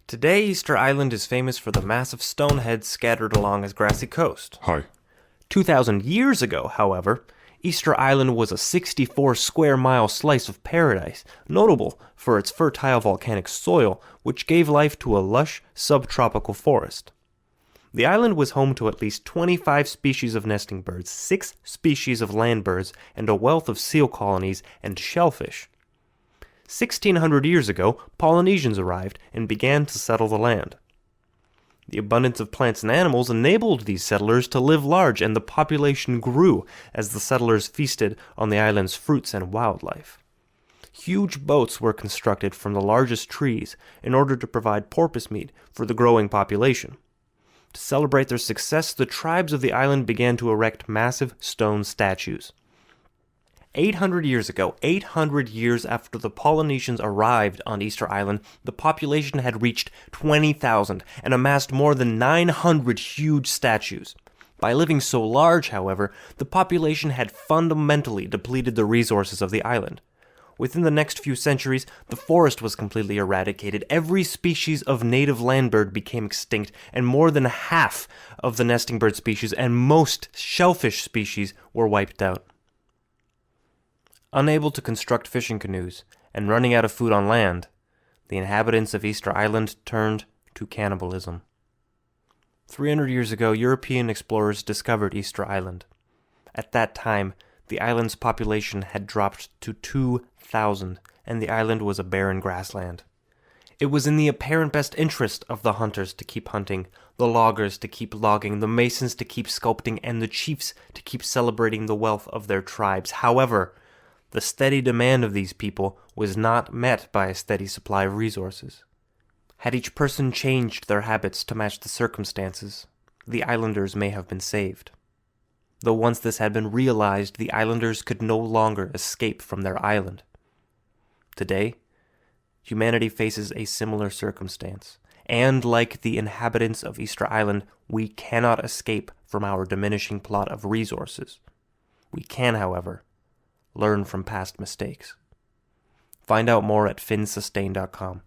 Today, Easter Island is famous for the massive stone heads scattered along its grassy coast. Hi. 2,000 years ago, however, Easter Island was a 64 square mile slice of paradise, notable for its fertile volcanic soil, which gave life to a lush subtropical forest. The island was home to at least 25 species of nesting birds, 6 species of land birds, and a wealth of seal colonies and shellfish. 1,600 years ago, Polynesians arrived and began to settle the land. The abundance of plants and animals enabled these settlers to live large, and the population grew as the settlers feasted on the island's fruits and wildlife. Huge boats were constructed from the largest trees in order to provide porpoise meat for the growing population. To celebrate their success, the tribes of the island began to erect massive stone statues. 800 years ago, 800 years after the Polynesians arrived on Easter Island, the population had reached 20,000 and amassed more than 900 huge statues. By living so large, however, the population had fundamentally depleted the resources of the island. Within the next few centuries, the forest was completely eradicated, every species of native land bird became extinct, and more than half of the nesting bird species and most shellfish species were wiped out. Unable to construct fishing canoes, and running out of food on land, the inhabitants of Easter Island turned to cannibalism. 300 years ago, European explorers discovered Easter Island. At that time, the island's population had dropped to 2,000, and the island was a barren grassland. It was in the apparent best interest of the hunters to keep hunting, the loggers to keep logging, the masons to keep sculpting, and the chiefs to keep celebrating the wealth of their tribes. However, the steady demand of these people was not met by a steady supply of resources. Had each person changed their habits to match the circumstances, the islanders may have been saved. Though once this had been realized, the islanders could no longer escape from their island. Today, humanity faces a similar circumstance, and like the inhabitants of Easter Island, we cannot escape from our diminishing plot of resources. We can, however, learn from past mistakes. Find out more at finsustain.com.